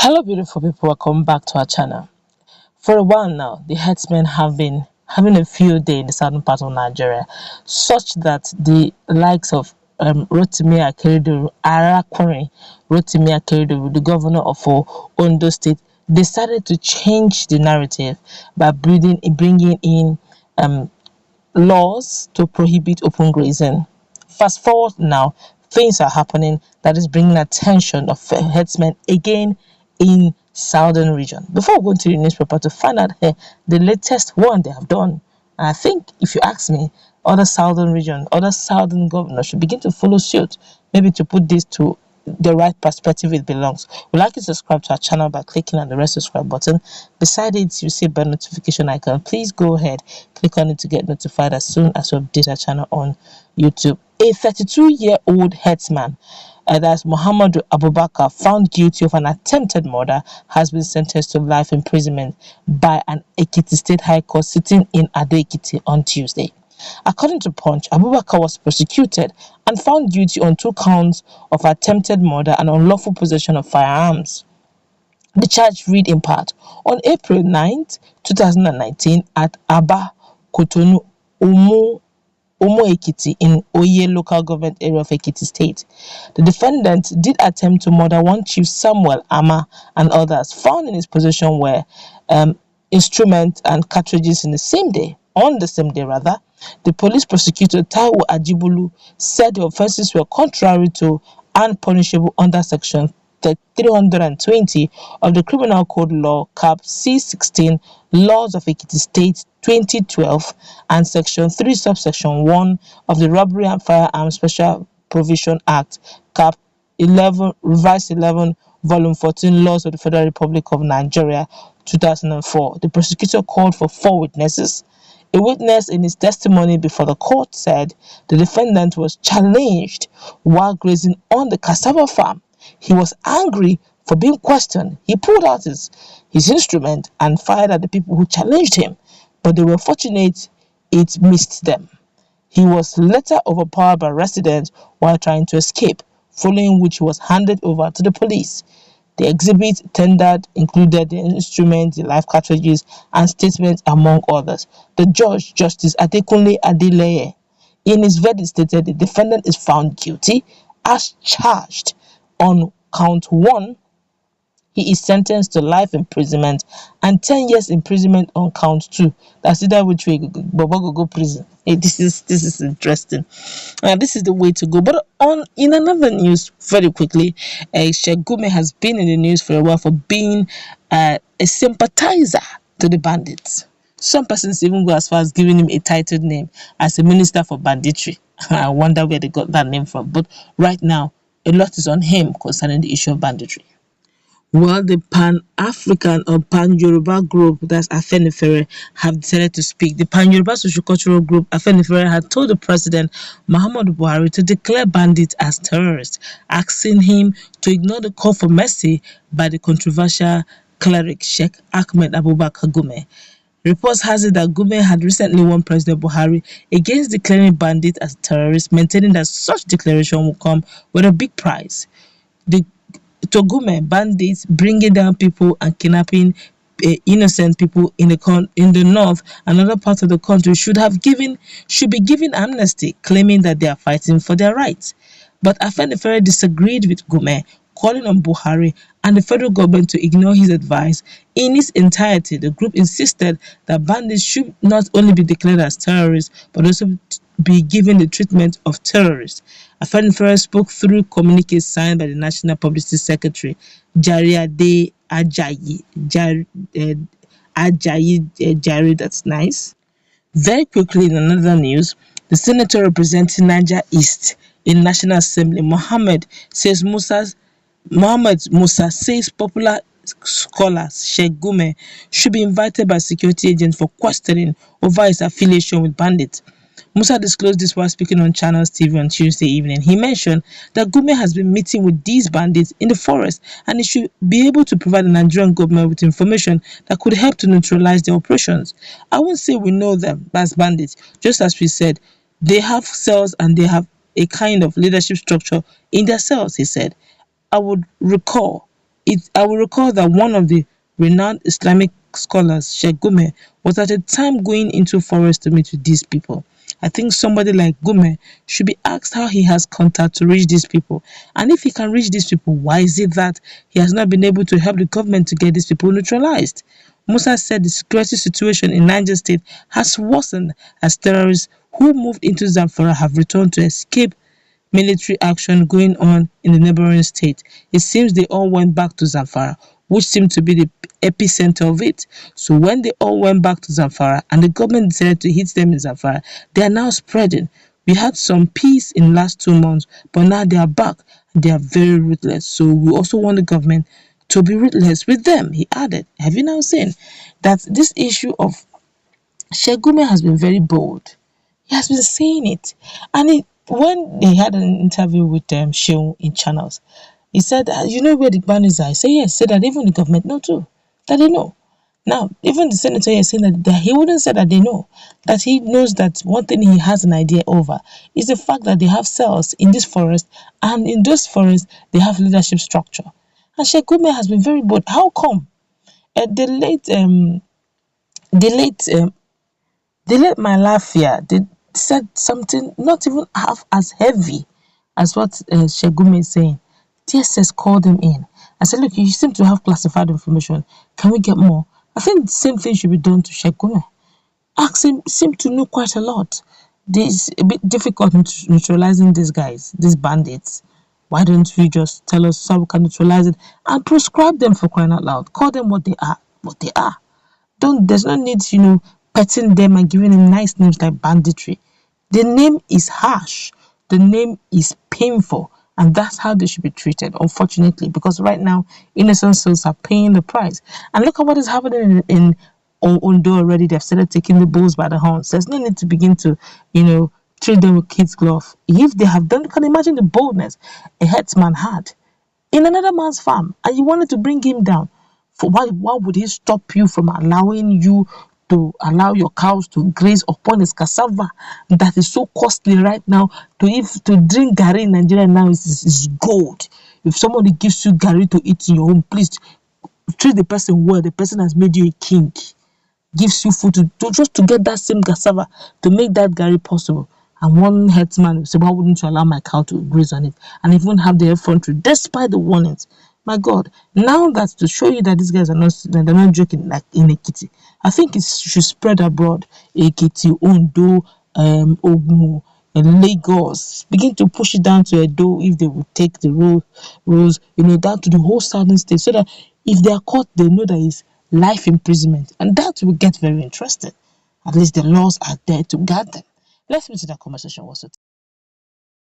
Hello, beautiful people. Welcome back to our channel. For a while now, the herdsmen have been having a field day in the southern part of Nigeria, such that the likes of Rotimi Akeredolu, Rotimi Akeredolu, the governor of Ondo State, decided to change the narrative by bringing in um, laws to prohibit open grazing. Fast forward now, things are happening that is bringing attention of herdsmen again in southern region. Before we go into the newspaper to find out the latest one they have done, I think if you ask me, other southern governors should begin to follow suit, maybe to put this to the right perspective it belongs. We'd like you to subscribe to our channel by clicking on the red subscribe button. Beside it, you see a bell notification icon. Please go ahead, click on it to get notified as soon as we update our channel on YouTube. A 32-year-old herdsman, that's Muhammadu Abubakar, found guilty of an attempted murder, has been sentenced to life imprisonment by an Ekiti State High Court sitting in Ado-Ekiti on Tuesday. According to Punch, Abubakar was prosecuted and found guilty on 2 counts of attempted murder and unlawful possession of firearms. The charge read in part, on April 9, 2019, at Aba Kotonu, Omo Ekiti in Oye local government area of Ekiti State. The defendant did attempt to murder one Chief Samuel Ama and others. Found in his possession were instruments and cartridges on the same day. The police prosecutor Taiwo Ajibulu said the offences were contrary to and punishable under section 320 of the Criminal Code Law Cap C16 Laws of Ekiti State 2012 and section 3 subsection 1 of the Robbery and Firearms Special Provision Act Cap 11 revised 11 volume 14 Laws of the Federal Republic of Nigeria 2004. The prosecutor called for 4 witnesses. A witness in his testimony before the court said the defendant was challenged while grazing on the cassava farm. He was angry for being questioned. He pulled out his instrument and fired at the people who challenged him, but they were fortunate it missed them. He was later overpowered by residents while trying to escape, following which he was handed over to the police. The exhibit tendered included the instruments, the live cartridges, and statements, among others. The judge, Justice Adekunle Adeleye, in his verdict stated the defendant is found guilty as charged. On count 1, he is sentenced to life imprisonment and 10 years imprisonment on count 2. That's either which way Bobo go prison. Hey, this is interesting. This is the way to go. But in another news, very quickly, Shiek Gumi has been in the news for a while for being a sympathizer to the bandits. Some persons even go as far as giving him a titled name as a minister for banditry. I wonder where they got that name from. But right now, a lot is on him concerning the issue of banditry. Well, the Pan-African or Pan-Yoruba group, that's Afenifere, have decided to speak. The Pan-Yoruba Sociocultural Group, Afenifere, had told the President, Muhammadu Buhari, to declare bandits as terrorists, asking him to ignore the call for mercy by the controversial cleric Sheikh Ahmed Abubakar Gumi. Reports has it that Gumi had recently warned President Buhari against declaring bandits as terrorists, maintaining that such declaration will come with a big price. The Togume bandits bringing down people and kidnapping innocent people in the north and other parts of the country should be given amnesty, claiming that they are fighting for their rights. But Afenifere disagreed with Gumi, calling on Buhari and the federal government to ignore his advice. In its entirety, the group insisted that bandits should not only be declared as terrorists, but also be given the treatment of terrorists. Afenifere spoke through communiques signed by the National Publicity Secretary, Jariade Ajayi, that's nice. Very quickly, in another news, the senator representing Niger East in National Assembly, Mohammed Musa says popular scholar Shiek Gumi should be invited by security agents for questioning over his affiliation with bandits. Musa disclosed this while speaking on Channels TV on Tuesday evening. He mentioned that Gumi has been meeting with these bandits in the forest and he should be able to provide the Nigerian government with information that could help to neutralize their operations. I won't say we know them as bandits, just as we said, they have cells and they have a kind of leadership structure in their cells, he said. I would recall I will recall that one of the renowned Islamic scholars, Sheikh Gumi, was at a time going into forest to meet with these people. I think somebody like Gumi should be asked how he has contact to reach these people. And if he can reach these people, why is it that he has not been able to help the government to get these people neutralized? Musa said the security situation in Niger State has worsened as terrorists who moved into Zamfara have returned to escape military action going on in the neighboring state. It seems they all went back to Zamfara, which seemed to be the epicenter of it. So when they all went back to Zamfara and the government decided to hit them in Zamfara, they are now spreading. We had some peace in the last 2 months, but now they are back. They are very ruthless. So we also want the government to be ruthless with them, he added. Have you now seen that this issue of Shegume has been very bold? He has been saying it. And when he had an interview with Sheung in channels, he said, you know where the boundaries are? I said, yes. He said that even the government know too. That they know. Now, even the senator is saying that he wouldn't say that they know. That he knows that one thing he has an idea over is the fact that they have cells in this forest, and in those forests, they have leadership structure. And Sheikh Gumi has been very bold. How come? The late they let my laugh here. They said something not even half as heavy as what Shegumi is saying. TSS called him in. I said, look, you seem to have classified information. Can we get more? I think the same thing should be done to Shegumi. Ask him, seem to know quite a lot. It's a bit difficult neutralizing these guys, these bandits. Why don't you just tell us how we can neutralize it and prescribe them, for crying out loud? Call them what they are. What they are. There's no need, petting them and giving them nice names like banditry. The name is harsh, the name is painful, and that's how they should be treated, unfortunately, because right now innocent souls are paying the price. And look at what is happening in Ondo already. They've started taking the bulls by the horns. There's no need to begin to, treat them with kids' glove. If they have done, you can imagine the boldness a herdsman had in another man's farm, and you wanted to bring him down. For why would he stop you from allowing you to allow your cows to graze upon his cassava that is so costly right now? To drink gari in Nigeria now is gold. If somebody gives you gari to eat in your home, please treat the person well. The person has made you a king, gives you food just to get that same cassava to make that gari possible. And one herdsman will say, why wouldn't you allow my cow to graze on it? And even have the effrontery, despite the warnings. My God, now that's to show you that these guys are they're not joking like in Ekiti. I think it should spread abroad. Ekiti, Ondo, Ogun, and Lagos. Begin to push it down to Edo if they will take the rules, down to the whole southern state, so that if they are caught, they know that it's life imprisonment. And that will get very interesting. At least the laws are there to guard them. Let's move to that conversation also.